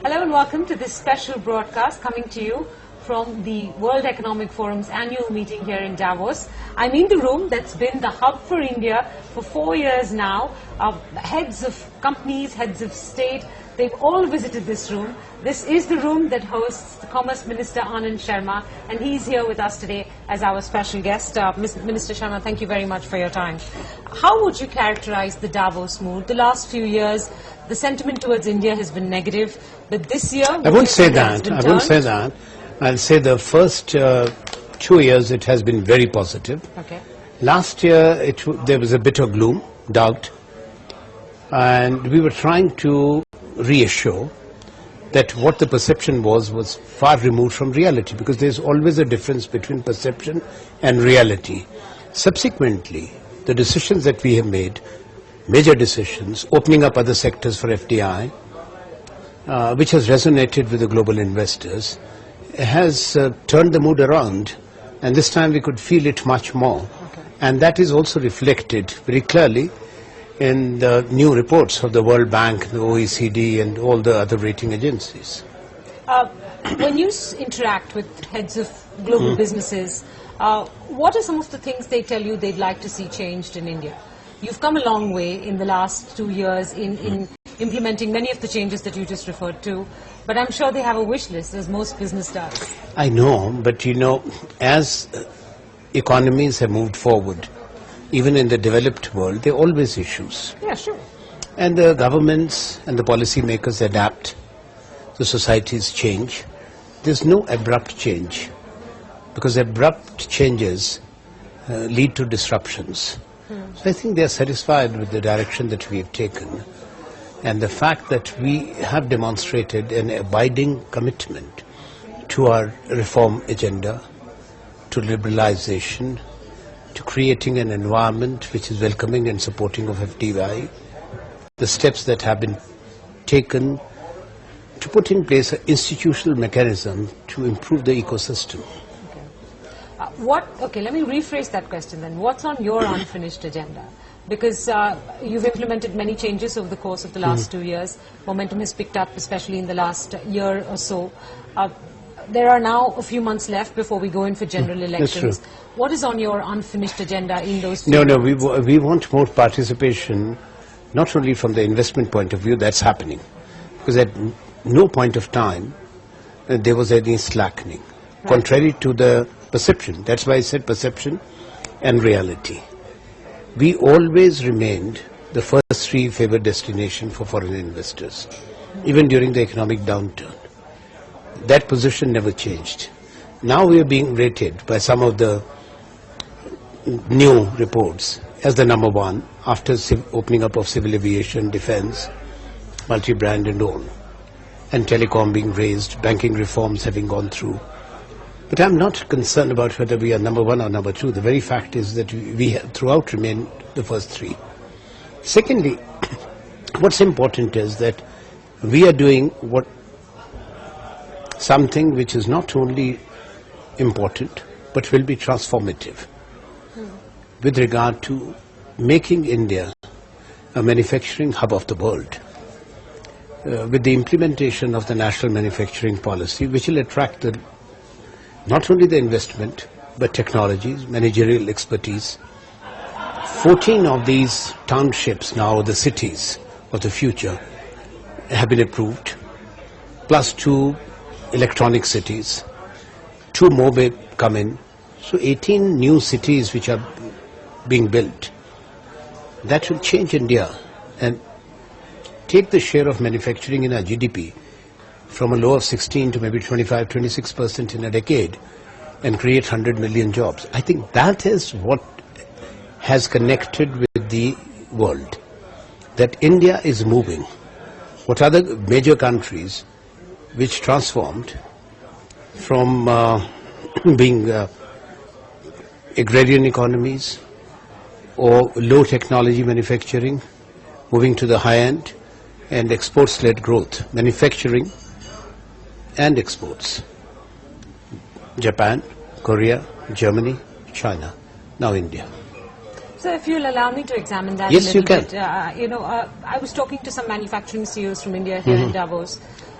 Hello and welcome to this special broadcast coming to you from the World Economic Forum's annual meeting here in Davos. I'm in the room that's been the hub for India for 4 years now. Heads of companies, heads of state, they've all visited this room. This is the room that hosts the Commerce Minister Anand Sharma, and he's here with us today as our special guest. Minister Sharma, thank you very much for your time. How would you characterize the Davos mood? The last few years, the sentiment towards India has been negative, but this year... I won't say that. I won't say that. I'll say the first 2 years it has been very positive. Okay. Last year there was a bit of gloom, doubt, and we were trying to reassure that what the perception was far removed from reality, because there's always a difference between perception and reality. Subsequently, the decisions that we have made, major decisions, opening up other sectors for FDI, which has resonated with the global investors, has turned the mood around, and this time we could feel it much more. Okay. And that is also reflected very clearly in the new reports of the World Bank, the OECD and all the other rating agencies. When you interact with heads of global businesses, what are some of the things they tell you they'd like to see changed in India? You've come a long way in the last 2 years in implementing many of the changes that you just referred to, but I'm sure they have a wish list, as most business does. I know, but you know, as economies have moved forward, even in the developed world, there are always issues. Yeah, sure. And the governments and the policy makers adapt, the societies change. There's no abrupt change, because abrupt changes lead to disruptions. So I think they are satisfied with the direction that we have taken, and the fact that we have demonstrated an abiding commitment to our reform agenda, to liberalization, to creating an environment which is welcoming and supporting of FDI, the steps that have been taken to put in place an institutional mechanism to improve the ecosystem. Okay, let me rephrase that question then. What's on your unfinished agenda? Because you've implemented many changes over the course of the last 2 years. Momentum has picked up, especially in the last year or so. There are now a few months left before we go in for general elections. What is on your unfinished agenda in those 2 No, we want more participation, not only from the investment point of view, that's happening. Because at no point of time there was any slackening, contrary to the perception. That's why I said perception and reality. We always remained the first three favored destination for foreign investors, even during the economic downturn. That position never changed. Now we are being rated by some of the new reports as the number one after opening up of civil aviation, defense, multi-brand and all, and telecom being raised, banking reforms having gone through. But I'm not concerned about whether we are number one or number two. The very fact is that we have throughout remained the first three. Secondly, what's important is that we are doing something which is not only important but will be transformative with regard to making India a manufacturing hub of the world, with the implementation of the national manufacturing policy, which will attract not only the investment but technologies, managerial expertise. 14 of these townships now, the cities of the future, have been approved, plus 2 electronic cities, 2 more may come in. So 18 new cities which are being built. That will change India and take the share of manufacturing in our GDP from a low of 16 to maybe 25-26% in a decade, and create 100 million jobs. I think that is what has connected with the world, that India is moving. What other major countries which transformed from being agrarian economies or low technology manufacturing, moving to the high end and exports-led growth, manufacturing and exports. Japan, Korea, Germany, China, now India. So if you'll allow me to examine that yes, a little you can. bit. I was talking to some manufacturing CEOs from India here in Davos.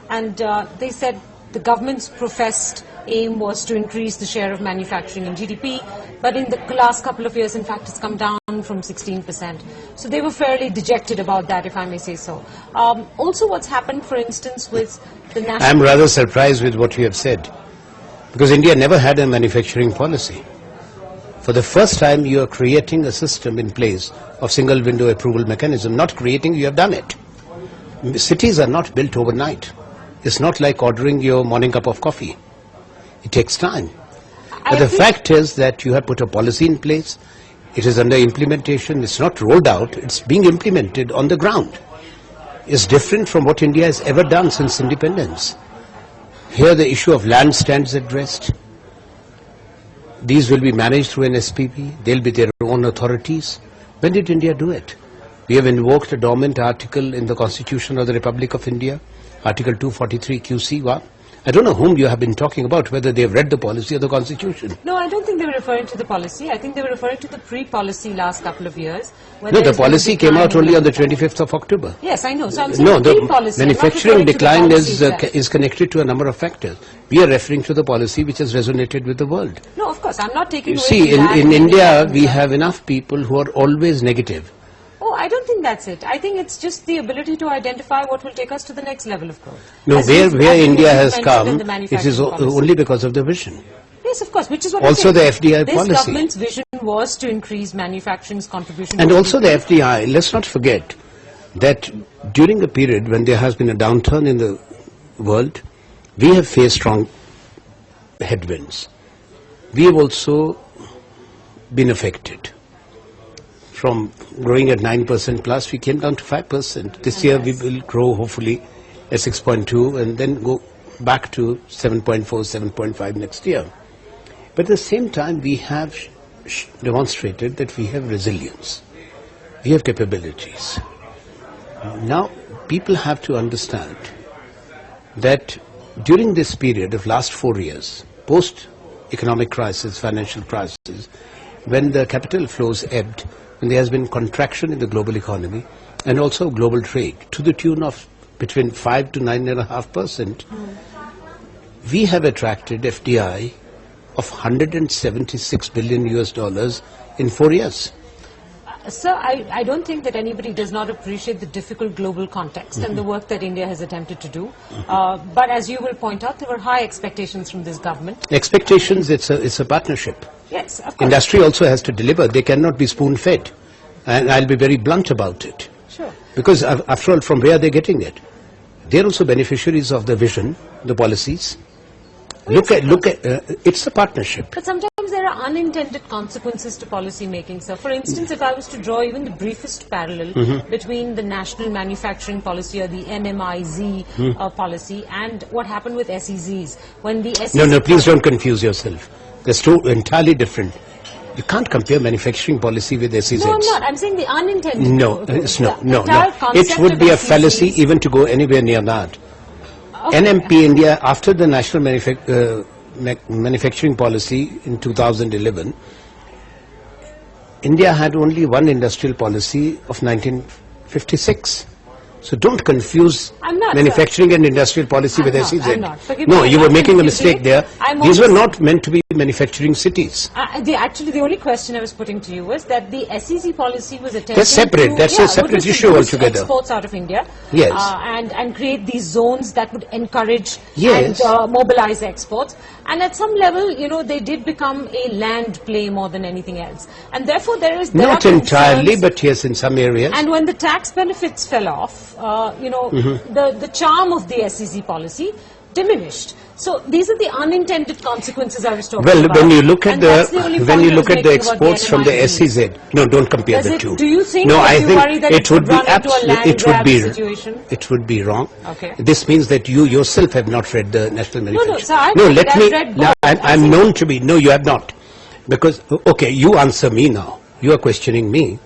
and they said the government's professed aim was to increase the share of manufacturing in GDP, but in the last couple of years, in fact, it's come down from 16%. So they were fairly dejected about that, if I may say so. Also, what's happened, for instance, with the national... I'm rather surprised with what you have said, because India never had a manufacturing policy. For the first time, you are creating a system in place of single window approval mechanism. Not creating, you have done it. Cities are not built overnight. It's not like ordering your morning cup of coffee. It takes time. But the fact is that you have put a policy in place. It is under implementation. It's not rolled out. It's being implemented on the ground. It's different from what India has ever done since independence. Here the issue of land stands at rest. These will be managed through an SPP. They'll be their own authorities. When did India do it? We have invoked a dormant article in the Constitution of the Republic of India, Article 243 QC1. I don't know whom you have been talking about, whether they have read the policy or the Constitution. No, I don't think they were referring to the policy. I think they were referring to the pre-policy last couple of years. No, the policy came out only on the 25th of October. Yes, I know. So I'm saying no, the pre-policy. The manufacturing decline is connected to a number of factors. We are referring to the policy which has resonated with the world. No, of course, I'm not taking You away see, from that in India, we have enough people who are always negative. Oh, I don't think that's it. I think it's just the ability to identify what will take us to the next level of growth. No, where India has come, it is only because of the vision. Yes, of course, which is what also the FDI policy. This government's vision was to increase manufacturing's contribution. And also the FDI, let's not forget that during a period when there has been a downturn in the world, we have faced strong headwinds. We have also been affected. From growing at 9% plus, we came down to 5%. This year we will grow hopefully at 6.2 and then go back to 7.4, 7.5 next year. But at the same time, we have demonstrated that we have resilience. We have capabilities. Now, people have to understand that during this period of last 4 years, post-economic crisis, financial crisis, when the capital flows ebbed, when there has been contraction in the global economy and also global trade to the tune of between 5 to 9.5%, we have attracted FDI of $176 billion US in 4 years. Sir, I don't think that anybody does not appreciate the difficult global context and the work that India has attempted to do. But as you will point out, there were high expectations from this government. Expectations, it's a partnership. Yes, of course. Industry also has to deliver. They cannot be spoon-fed. And I'll be very blunt about it. Sure. Because after all, from where are they getting it? They're also beneficiaries of the vision, the policies. Look at, it's a partnership. But sometimes there are unintended consequences to policy making, sir. For instance, if I was to draw even the briefest parallel between the national manufacturing policy or the NMIZ policy and what happened with SEZs. When the SEZ No, please don't confuse yourself. There's two entirely different. You can't compare manufacturing policy with SEZs. No, I'm not. I'm saying the unintended. No. It would be a fallacy even to go anywhere near that. Okay. NMP India, after the national manufacturing policy in 2011, India had only one industrial policy of 1956. So don't confuse manufacturing and industrial policy with SEZ. No, you were making a mistake there. These were not meant to be manufacturing cities. Actually, the only question I was putting to you was that the SEZ policy was attempting That's separate. That's a separate issue altogether. Exports out of India. Yes. And create these zones that would encourage and mobilize exports. And at some level, you know, they did become a land play more than anything else. And therefore, there not entirely, but yes, in some areas. And when the tax benefits fell off, you know, the charm of the SEZ policy diminished. So these are the unintended consequences I was talking about. Well, when you look at the exports from the SEZ, no, don't compare the two. Do you think? No, I think that it would be absolutely. It would be wrong. Okay. This means that you yourself have not read the national manufacturing. No, I'm known to be. No, you have not, because okay, you answer me now. You are questioning me.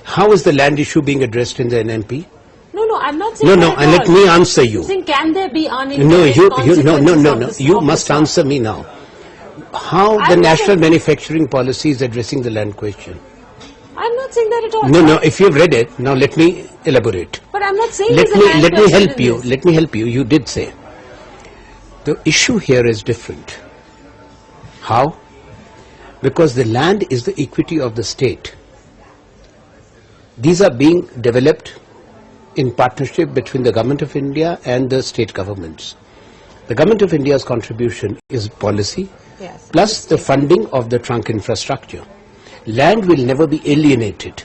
How is the land issue being addressed in the NMP? No, I'm not saying No, and let me answer you. Saying, can there be unintended consequences? You must answer me now. How the national manufacturing policy is addressing the land question? I'm not saying that at all. No, if you've read it, now let me elaborate. But I'm not saying let me help you. Let me help you. You did say. The issue here is different. How? Because the land is the equity of the state. These are being developed in partnership between the Government of India and the state governments. The Government of India's contribution is policy, Yes. plus the funding of the trunk infrastructure. Land will never be alienated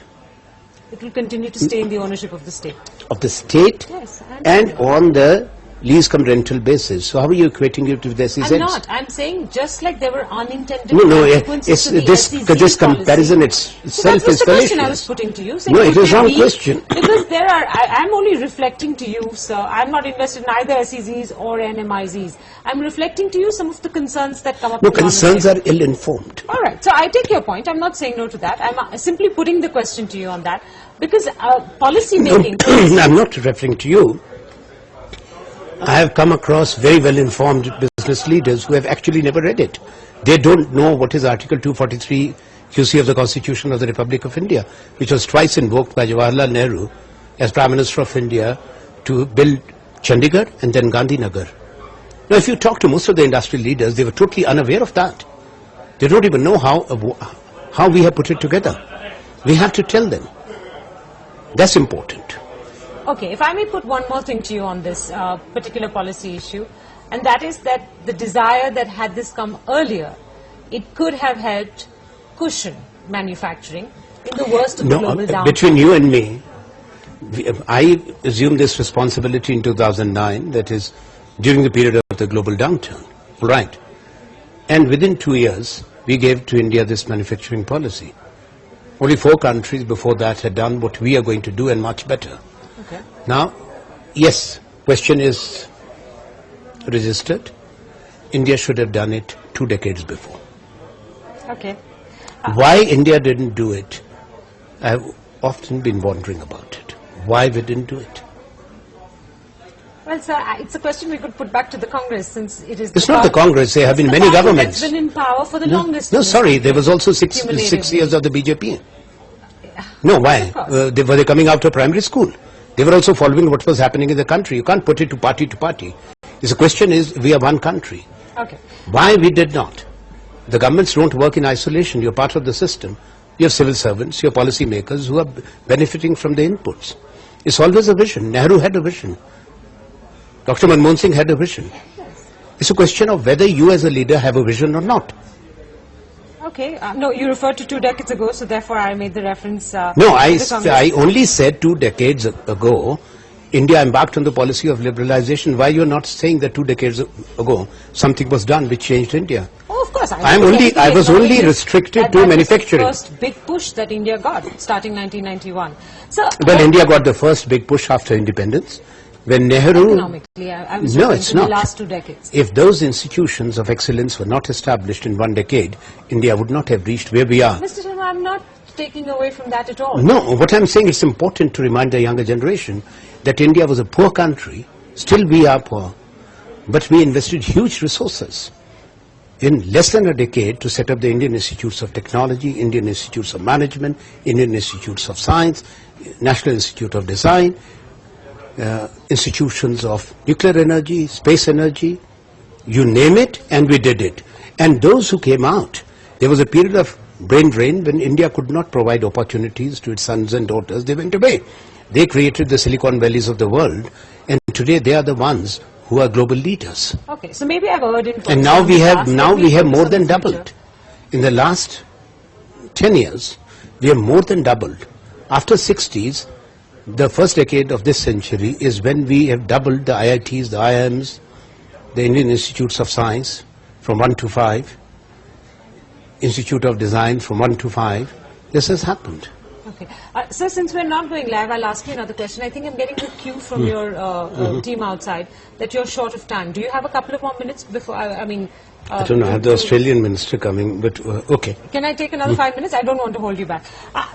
It will continue to stay in the ownership of the state. of the state Yes, I and understand. on the lease cum rental basis. So how are you equating it with the SEZs? I'm not. I'm saying just like there were unintended No, consequences it's to the this SEZ comparison policy. So itself that was is the question I was fallacious. putting to you. saying No, it could is there wrong be- question. Because there are, I'm only reflecting to you, sir. I'm not invested in either SEZs or NMIZs. I'm reflecting to you some of the concerns that come up. No, in concerns conversation. are ill-informed. All right. So I take your point. I'm not saying no to that. I'm simply putting the question to you on that. Because policy making... I'm not referring to you. I have come across very well-informed business leaders who have actually never read it. They don't know what is Article 243 QC of the Constitution of the Republic of India, which was twice invoked by Jawaharlal Nehru as Prime Minister of India to build Chandigarh and then Gandhinagar. Now, if you talk to most of the industry leaders, they were totally unaware of that. They don't even know how we have put it together. We have to tell them. That's important. Okay, if I may put one more thing to you on this particular policy issue, and that is that the desire that had this come earlier, it could have helped cushion manufacturing in the worst of the global downturn. Between you and me, I assumed this responsibility in 2009, that is, during the period of the global downturn. All right. And within 2 years, we gave to India this manufacturing policy. Only 4 countries before that had done what we are going to do and much better. Okay. Now, yes, question is registered. India should have done it 2 decades before. Okay. Why India didn't do it, I have often been wondering about it. Why we didn't do it. Well, sir, it's a question we could put back to the Congress, since it is... It's not the Congress, there have been the many party governments. that's been in power for the longest. No, in this sorry, country, there was also six cumulatively. years of the BJP. No, why? Of course. Were they coming out of primary school? They were also following what was happening in the country. You can't put it to party to party. The question is, we are one country. Okay. Why we did not? The governments don't work in isolation. You're part of the system. You have civil servants, you have policy makers who are benefiting from the inputs. It's always a vision. Nehru had a vision. Dr. Manmohan Singh had a vision. Yes. It's a question of whether you as a leader have a vision or not. Okay. No, you referred to 2 decades ago, so therefore I made the reference... No, to I the Congress. only said 2 decades ago, India embarked on the policy of liberalization. Why you're not saying that 2 decades ago something was done which changed India? Oh, of course. I was only restricted to manufacturing. That was the first big push that India got, starting 1991. So, Well, India got the first big push after independence. When Nehru... economically, I was No, referring it's to the not. last 2 decades. If those institutions of excellence were not established in 1 decade, India would not have reached where we are. Mr. Sharma, I'm not taking away from that at all. No, what I'm saying, it's important to remind the younger generation that India was a poor country. Still we are poor. But we invested huge resources in less than a decade to set up the Indian Institutes of Technology, Indian Institutes of Management, Indian Institutes of Science, National Institute of Design, institutions of nuclear energy, space energy, you name it, and we did it. And those who came out, there was a period of brain drain when India could not provide opportunities to its sons and daughters. They went away. They created the Silicon Valleys of the world, and today they are the ones who are global leaders. Okay, so maybe I've heard in... And now we have more than doubled. In the last 10 years, we have more than doubled. After 60s, the first decade of this century is when we have doubled the IITs, the IIMs, the Indian Institutes of Science from 1 to 5, Institute of Design from 1 to 5. This has happened. Okay. Sir, since we're not going live, I'll ask you another question. I think I'm getting a cue from your team outside that you're short of time. Do you have a couple of more minutes before, I don't know, I have the Australian minister coming, but okay. Can I take another 5 minutes? I don't want to hold you back.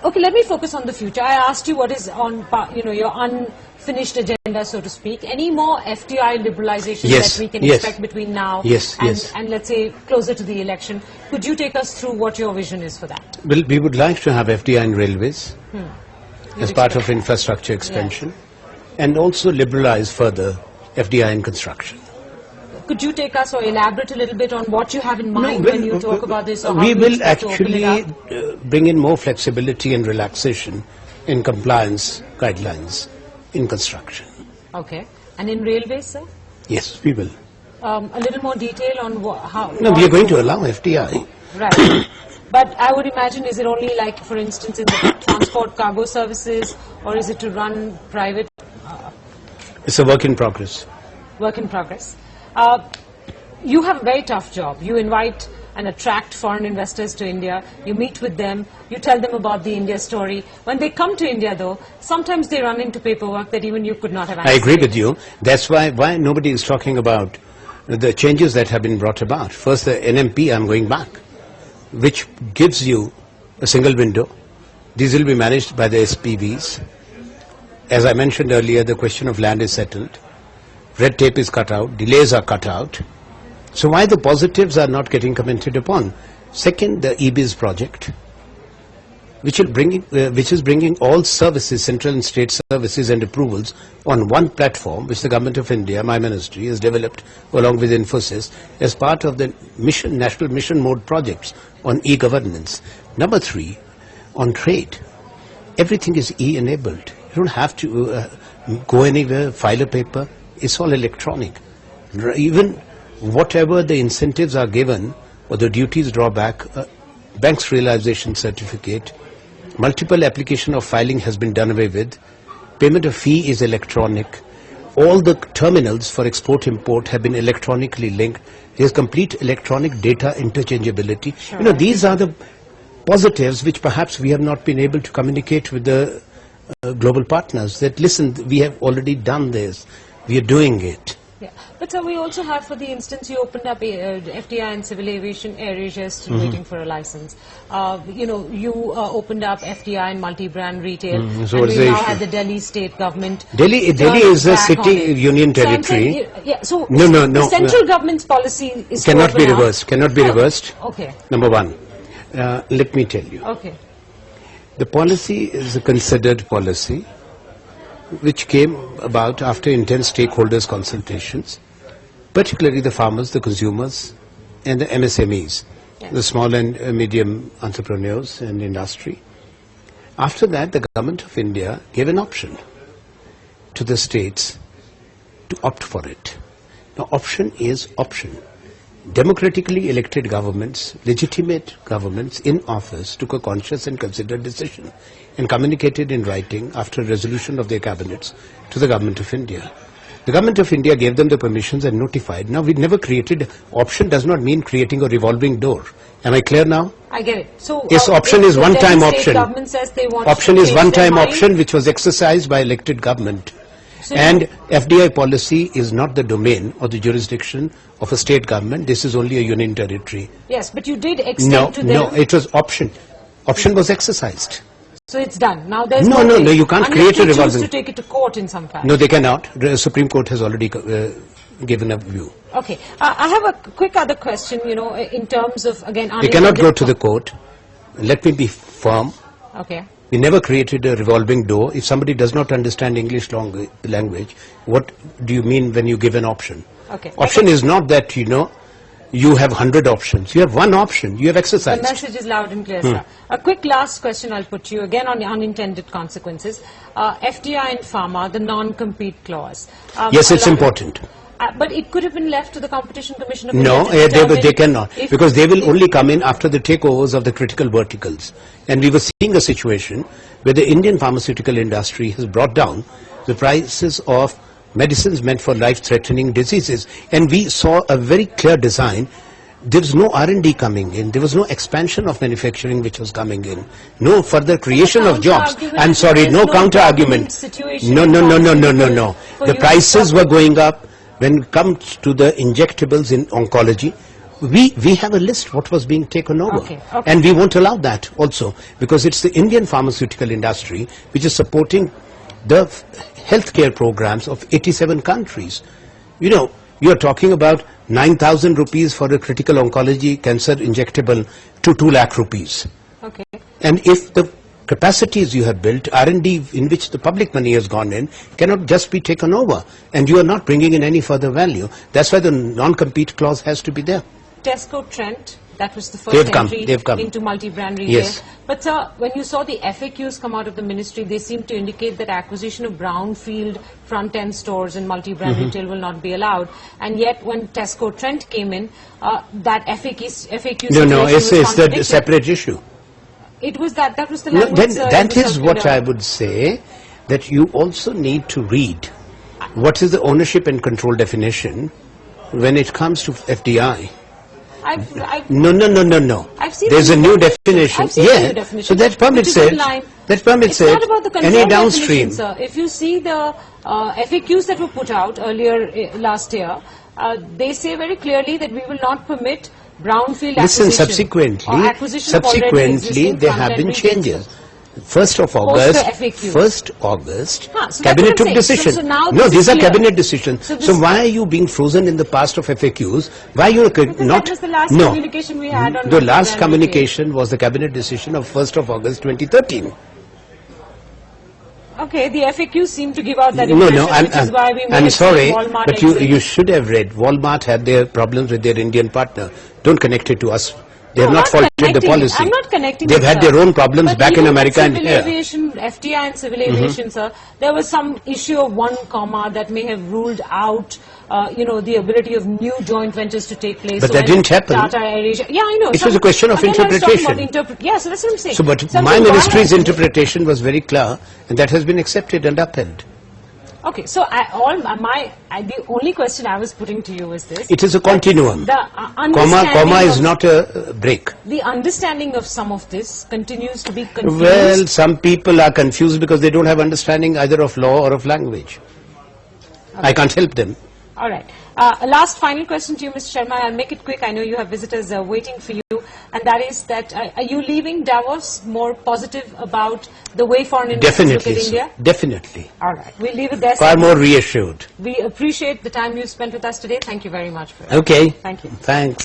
Okay, let me focus on the future. I asked you what is on, your unfinished agenda, so to speak. Any more FDI liberalization that we can expect between now and let's say closer to the election? Could you take us through what your vision is for that? Well, we would like to have FDI in railways as part of infrastructure expansion, and also liberalize further FDI in construction. could you take us or elaborate a little bit on what you have in mind when you talk about this? Or we how will expect to open it actually up? bring in more flexibility and relaxation in compliance guidelines in construction. Okay. And in railways, sir? Yes, we will. A little more detail on how... No, we are going to allow FDI. Right. But I would imagine, is it only like, for instance, in the transport cargo services, or is it to run private? It's a work in progress. Work in progress. You have a very tough job. You invite and attract foreign investors to India. You meet with them. You tell them about the India story. When they come to India, though, sometimes they run into paperwork that even you could not have anticipated. I agree with you. That's why nobody is talking about the changes that have been brought about. First, the NMP, I'm going back, which gives you a single window. These will be managed by the SPVs. As I mentioned earlier, the question of land is settled. Red tape is cut out. Delays are cut out. So why the positives are not getting commented upon? Second, the EBIS project, which is bringing all services, central and state services and approvals on one platform, which the Government of India, my ministry, has developed along with Infosys as part of the mission, national mission mode projects on e-governance. Number 3, on trade, everything is e-enabled. You don't have to go anywhere, file a paper. It's all electronic. Even whatever the incentives are given or the duties drawback, bank's realization certificate, multiple application of filing has been done away with. Payment of fee is electronic. All the terminals for export-import have been electronically linked. There's complete electronic data interchangeability. Sure. You know, these are the positives which perhaps we have not been able to communicate with the global partners, that listen, we have already done this, we are doing it. Yeah. But sir, we also have, for the instance, you opened up FDI and civil aviation areas just waiting for a license. You know, you opened up FDI and multi-brand retail, So and we the now issue? have the Delhi state government. Delhi is a city union territory. So No. the central government's policy is Cannot be reversed. Cannot be reversed. Okay. Number 1, let me tell you. Okay. The policy is a considered policy which came about after intense stakeholders consultations, particularly the farmers, the consumers and the MSMEs, the small and medium entrepreneurs and industry. After that, the Government of India gave an option to the states to opt for it. Now, option is option. Democratically elected governments, legitimate governments in office took a conscious and considered decision and communicated in writing after a resolution of their cabinets to the Government of India. The Government of India gave them the permissions and notified. Now, we never created, option does not mean creating a revolving door. Am I clear now? I get it. So, yes, option is one-time option. Government says they want option is one-time option which was exercised by elected government. So and FDI policy is not the domain or the jurisdiction of a state government. This is only a union territory. Yes, but you did extend to them. No, it was option. Option was exercised. So it's done. Now there's no, you can't create a revolving. Choose to take it to court in some fashion. No, they cannot. The Supreme Court has already given a view. Okay. I have a quick other question, you know, in terms of, again... They cannot go to the court. Let me be firm. Okay. We never created a revolving door. If somebody does not understand English language, what do you mean when you give an option? Okay. Option is not that, you know, you have 100 options. You have one option. You have exercised. The message is loud and clear, sir. A quick last question I'll put to you, again on the unintended consequences. FDI and pharma, the non-compete clause. Yes, it's important. But it could have been left to the Competition Commission of No, they cannot, because they will only come in after the takeovers of the critical verticals. And we were seeing a situation where the Indian pharmaceutical industry has brought down the prices of medicines meant for life-threatening diseases. And we saw a very clear design. There was no R&D coming in. There was no expansion of manufacturing which was coming in. No further creation of jobs. I'm sorry, no counter-argument. No. The prices were going up. When it comes to the injectables in oncology, we have a list what was being taken over. Okay. And we won't allow that also, because it's the Indian pharmaceutical industry which is supporting the healthcare programs of 87 countries. You know, you're talking about 9,000 rupees for a critical oncology cancer injectable to 2 lakh rupees. Okay. And if the capacities you have built, R&D in which the public money has gone in, cannot just be taken over. And you are not bringing in any further value. That's why the non-compete clause has to be there. Tesco Trent, that was the first entry into multi-brand retail. Yes. But sir, when you saw the FAQs come out of the ministry, they seem to indicate that acquisition of brownfield front-end stores and multi-brand retail will not be allowed. And yet, when Tesco Trent came in, that FAQ No, it's the separate issue. It was that was the language. That is what I would say, that you also need to read what is the ownership and control definition when it comes to FDI. No. There's a new definition. New definition. So that permits it. Any downstream. Sir. If you see the FAQs that were put out earlier last year, they say very clearly that we will not permit brownfield acquisition. Listen, subsequently there have been changes. 1st of August, so Cabinet took decision. So these are Cabinet decisions. So why are you being frozen in the past of FAQs? Why you not? That was the last communication we had on the last communication was the Cabinet decision of 1st of August 2013. Okay, the FAQs seem to give out that impression, which is why we I'm sorry, Walmart but you should have read. Walmart had their problems with their Indian partner. Don't connect it to us. They have not faulted the policy. I'm not connecting. They've had their own problems back in America and here. Aviation, FTI and civil aviation, sir, there was some issue of 1 comma that may have ruled out, the ability of new joint ventures to take place. But so that didn't happen. Yeah, I know. It was a question of interpretation. Yeah, so that's what I'm saying. So, but my ministry's interpretation was very clear, and that has been accepted and upheld. Okay, so the only question I was putting to you is this. It is a continuum. Comma is not a break. The understanding of some of this continues to be confused. Well, some people are confused because they don't have understanding either of law or of language. Okay. I can't help them. All right. Last final question to you, Mr. Sharma. I'll make it quick. I know you have visitors waiting for you. And that is that, are you leaving Davos more positive about the way foreign investors look at India? Definitely. All right. We'll leave it there. Far more reassured. We appreciate the time you spent with us today. Thank you very much for it. Okay. Thank you. Thanks.